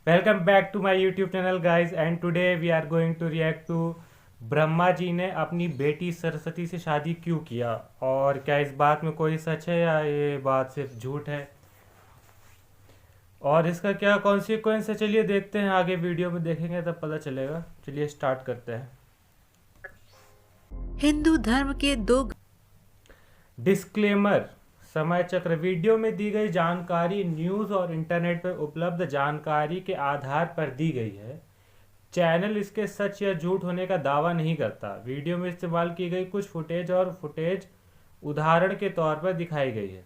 Welcome back to my YouTube channel guys and today we are going to react to Brahma ji ने अपनी बेटी सरस्वती से शादी क्यों किया और क्या इस बात में कोई सच है या ये बात सिर्फ झूठ है और इसका क्या कॉन्सिक्वेंस है। चलिए देखते हैं, आगे वीडियो में देखेंगे तब पता चलेगा। चलिए स्टार्ट करते हैं। हिंदू धर्म के दो डिस्क्लेमर। समय चक्र। वीडियो में दी गई जानकारी न्यूज़ और इंटरनेट पर उपलब्ध जानकारी के आधार पर दी गई है। चैनल इसके सच या झूठ होने का दावा नहीं करता। वीडियो में इस्तेमाल की गई कुछ फुटेज उदाहरण के तौर पर दिखाई गई है।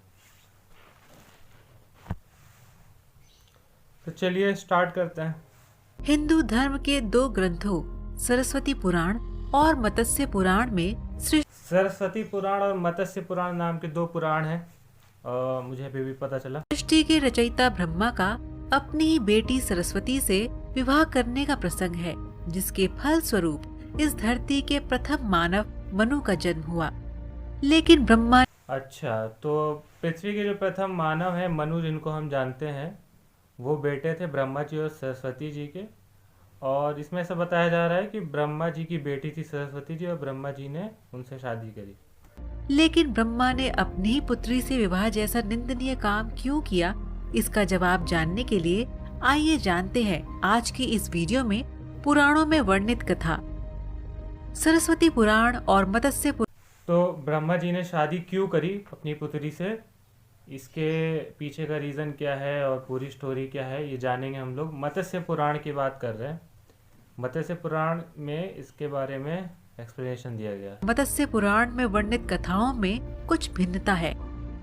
तो चलिए स्टार्ट करते हैं। हिंदू धर्म के दो ग्रंथों सरस्वती पुराण और मत्स्य पुराण में सरस्वती पुराण और मत्स्य पुराण नाम के दो पुराण हैं। मुझे अभी भी पता चला। सृष्टि के रचयिता ब्रह्मा का अपनी ही बेटी सरस्वती से विवाह करने का प्रसंग है, जिसके फल स्वरूप इस धरती के प्रथम मानव मनु का जन्म हुआ। लेकिन ब्रह्मा अच्छा, तो पृथ्वी के जो प्रथम मानव है मनु, जिनको हम जानते हैं, वो बेटे थे ब्रह्मा जी और सरस्वती जी के। और इसमें ऐसा बताया जा रहा है कि ब्रह्मा जी की बेटी थी सरस्वती जी और ब्रह्मा जी ने उनसे शादी करी। लेकिन ब्रह्मा ने अपनी ही पुत्री से विवाह जैसा निंदनीय काम क्यों किया, इसका जवाब जानने के लिए आइए जानते हैं आज की इस वीडियो में पुराणों में वर्णित कथा सरस्वती पुराण और मत्स्य पुराण। तो ब्रह्मा जी ने शादी क्यों करी अपनी पुत्री से, इसके पीछे का रीज़न क्या है और पूरी स्टोरी क्या है, ये जानेंगे हम लोग। मत्स्य पुराण की बात कर रहे हैं। मत्स्य पुराण में इसके बारे में एक्सप्लेनेशन दिया गया। मत्स्य पुराण में वर्णित कथाओं में कुछ भिन्नता है,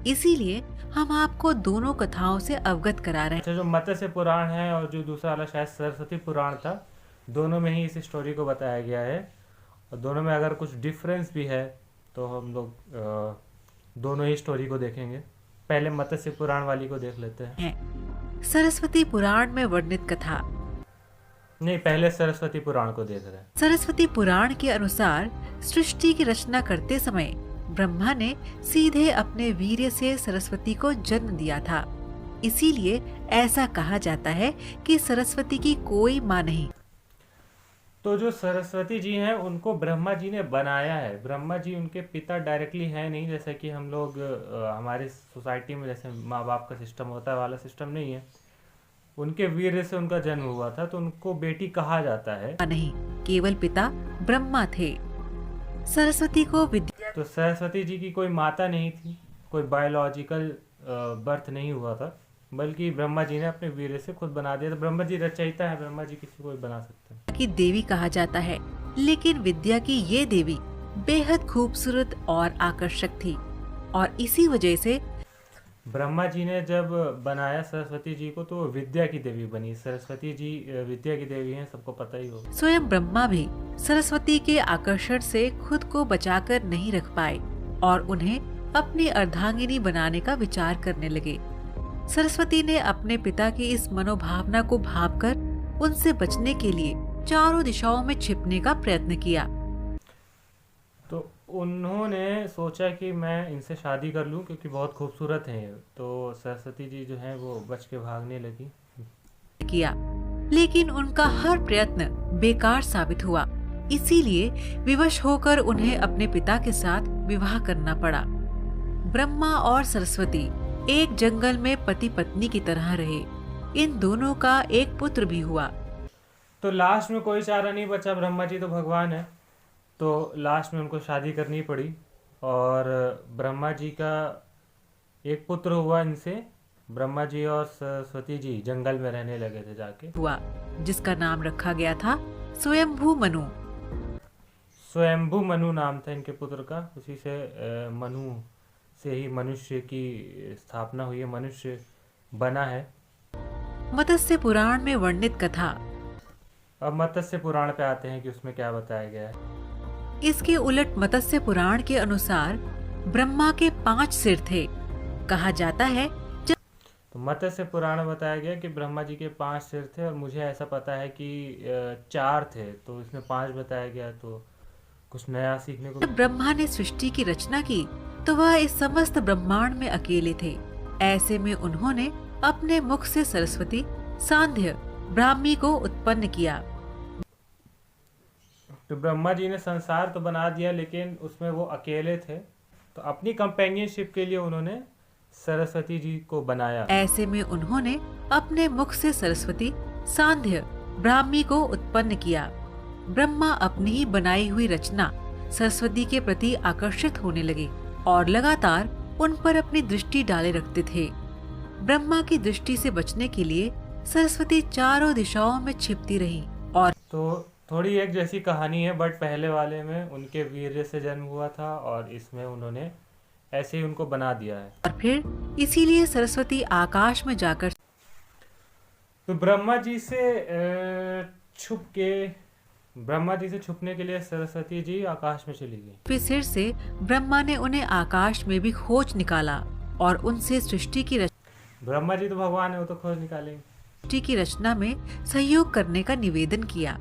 इसीलिए हम आपको दोनों कथाओं से अवगत करा रहे हैं। अच्छा, जो मत्स्य पुराण है और जो दूसरा वाला शायद सरस्वती पुराण था, दोनों में ही इस स्टोरी को बताया गया है। और दोनों में अगर कुछ डिफरेंस भी है तो हम लोग दोनों ही स्टोरी को देखेंगे। पहले मत्स्य पुराण वाली को देख लेते हैं। सरस्वती पुराण में वर्णित कथा। नहीं, पहले सरस्वती पुराण को देख रहे हैं। सरस्वती पुराण के अनुसार सृष्टि की रचना करते समय ब्रह्मा ने सीधे अपने वीर्य से सरस्वती को जन्म दिया था। इसीलिए ऐसा कहा जाता है कि सरस्वती की कोई माँ नहीं। तो जो सरस्वती जी हैं उनको ब्रह्मा जी ने बनाया है। ब्रह्मा जी उनके पिता डायरेक्टली है नहीं, जैसे कि हम लोग हमारी सोसाइटी में जैसे माँ बाप का सिस्टम होता है वाला सिस्टम नहीं है। उनके वीर्य से उनका जन्म हुआ था, तो उनको बेटी कहा जाता है। नहीं, केवल पिता ब्रह्मा थे। सरस्वती को विद्या तो सरस्वती जी की कोई माता नहीं थी, कोई बायोलॉजिकल बर्थ नहीं हुआ था, बल्कि ब्रह्मा जी ने अपने वीर्य से खुद बना दिया। तो ब्रह्मा जी रचयिता है, ब्रह्मा जी किसी को भी बना सकते हैं। की देवी कहा जाता है, लेकिन विद्या की ये देवी बेहद खूबसूरत और आकर्षक थी और इसी वजह से ब्रह्मा जी ने जब बनाया सरस्वती जी को तो विद्या की देवी बनी। सरस्वती जी विद्या की देवी हैं, सबको पता ही होगा। स्वयं ब्रह्मा भी सरस्वती के आकर्षण से खुद को बचाकर नहीं रख पाए और उन्हें अपनी अर्धांगिनी बनाने का विचार करने लगे। सरस्वती ने अपने पिता की इस मनोभावना को भांपकर उनसे बचने के लिए चारों दिशाओं में छिपने का प्रयत्न किया। तो उन्होंने सोचा कि मैं इनसे शादी कर लूं क्योंकि बहुत खूबसूरत हैं ये। तो सरस्वती जी जो हैं वो बच के भागने लगी। लेकिन उनका हर प्रयत्न बेकार साबित हुआ। इसीलिए विवश होकर उन्हें अपने पिता के साथ विवाह करना पड़ा। ब्रह्मा और सरस्वती एक जंगल में पति पत्नी की तरह रहे। इन दोनों का एक पुत्र भी हुआ। तो लास्ट में कोई चारा नहीं बचा। ब्रह्मा जी तो भगवान है, तो लास्ट में उनको शादी करनी पड़ी और ब्रह्मा जी का एक पुत्र हुआ इनसे। ब्रह्मा जी और सरस्वती जी जंगल में रहने लगे थे जाके। हुआ जिसका नाम रखा गया था स्वयंभू मनु। स्वयंभू मनु नाम था इनके पुत्र का। उसी से मनु से ही मनुष्य की स्थापना हुई है, मनुष्य बना है। मत्स्य पुराण में वर्णित कथा। अब मत्स्य पुराण पे आते हैं कि उसमें क्या बताया गया है। इसके उलट मत्स्य पुराण के अनुसार ब्रह्मा के 5 सिर थे। कहा जाता है तो मत्स्य पुराण में बताया गया कि ब्रह्मा जी के 5 सिर थे और मुझे ऐसा पता है कि 4 थे, तो इसमें 5 बताया गया। तो कुछ नया सीखने को। जब ब्रह्मा ने सृष्टि की रचना की तो वह इस समस्त ब्रह्मांड में अकेले थे। ऐसे में उन्होंने अपने मुख से सरस्वती, सांध्य ब्राह्मी को उत्पन्न किया। तो ब्रह्मा जी ने संसार तो बना दिया, लेकिन उसमें वो अकेले थे, तो अपनी कंपेनियनशिप के लिए उन्होंने सरस्वती जी को बनाया। ऐसे में उन्होंने अपने मुख से सरस्वती सांध्य ब्राह्मी को उत्पन्न किया। ब्रह्मा अपनी ही बनाई हुई रचना सरस्वती के प्रति आकर्षित होने लगे और लगातार उन पर अपनी दृष्टि डाले रखते थे। ब्रह्मा की दृष्टि से बचने के लिए सरस्वती चारों दिशाओं में छिपती रही और तो थोड़ी एक जैसी कहानी है, बट पहले वाले में उनके वीर्य से जन्म हुआ था और इसमें उन्होंने ऐसे ही उनको बना दिया है। फिर इसीलिए सरस्वती आकाश में जाकर तो ब्रह्मा जी से छुपने के लिए सरस्वती जी आकाश में चली गई। फिर सिर से ब्रह्मा ने उन्हें आकाश में भी खोज निकाला और उनसे सृष्टि ब्रह्मा जी तो भगवान है, वो तो खोज निकालेंगे। की रचना में सहयोग करने का निवेदन किया।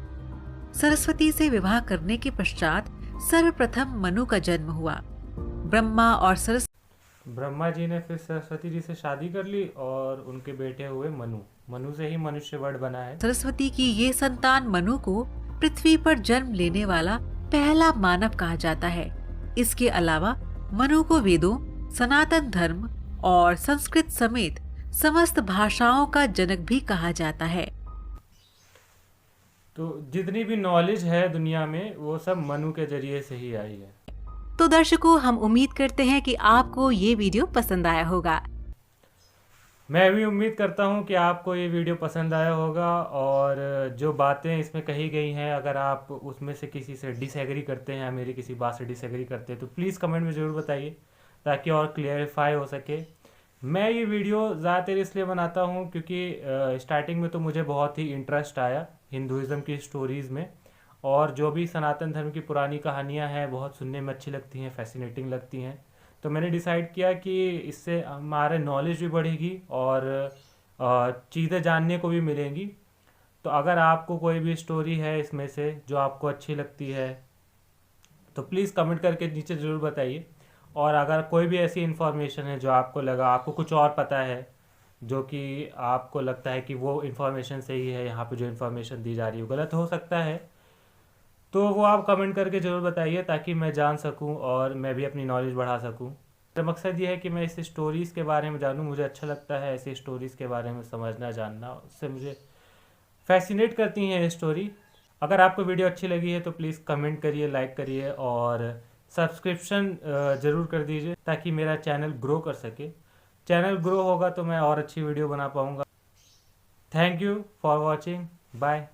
सरस्वती से विवाह करने के पश्चात सर्वप्रथम मनु का जन्म हुआ। ब्रह्मा जी ने फिर सरस्वती जी से शादी कर ली और उनके बेटे हुए मनु। मनु से ही मनुष्य वर्ड बना है। सरस्वती की ये संतान मनु को पृथ्वी पर जन्म लेने वाला पहला मानव कहा जाता है। इसके अलावा मनु को वेदों, सनातन धर्म और संस्कृत समेत समस्त भाषाओं का जनक भी कहा जाता है। तो जितनी भी नॉलेज है दुनिया में वो सब मनु के जरिए से ही आई है। तो दर्शकों, हम उम्मीद करते हैं कि आपको ये वीडियो पसंद आया होगा। मैं भी उम्मीद करता हूँ कि आपको ये वीडियो पसंद आया होगा, और जो बातें इसमें कही गई हैं अगर आप उसमें से किसी से डिसएग्री करते हैं, मेरी किसी बात से डिसएग्री करते हैं, तो प्लीज़ कमेंट में ज़रूर बताइए ताकि और क्लियरिफाई हो सके। मैं ये वीडियो ज़्यादातर इसलिए बनाता हूँ क्योंकि स्टार्टिंग में तो मुझे बहुत ही इंटरेस्ट आया हिंदुज़म की स्टोरीज़ में, और जो भी सनातन धर्म की पुरानी कहानियाँ हैं बहुत सुनने में अच्छी लगती हैं, फैसिनेटिंग लगती हैं। तो मैंने डिसाइड किया कि इससे हमारे नॉलेज भी बढ़ेगी और चीज़ें जानने को भी मिलेंगी। तो अगर आपको कोई भी स्टोरी है इसमें से जो आपको अच्छी लगती है तो प्लीज़ कमेंट करके नीचे ज़रूर बताइए। और अगर कोई भी ऐसी इन्फॉर्मेशन है जो आपको लगा, आपको कुछ और पता है जो कि आपको लगता है कि वो इन्फॉर्मेशन सही है, यहाँ पे जो इन्फॉर्मेशन दी जा रही है गलत हो सकता है, तो वो आप कमेंट करके ज़रूर बताइए ताकि मैं जान सकूं और मैं भी अपनी नॉलेज बढ़ा सकूं। मेरा मकसद ये है कि मैं इस स्टोरीज़ के बारे में जानूं। मुझे अच्छा लगता है ऐसी स्टोरीज़ के बारे में समझना, जानना, उससे मुझे फैसिनेट करती हैं ये स्टोरी। अगर आपको वीडियो अच्छी लगी है तो प्लीज़ कमेंट करिए, लाइक करिए और सब्सक्रिप्शन ज़रूर कर दीजिए ताकि मेरा चैनल ग्रो कर सके। चैनल ग्रो होगा तो मैं और अच्छी वीडियो बना पाऊँगा। Thank you for watching. Bye.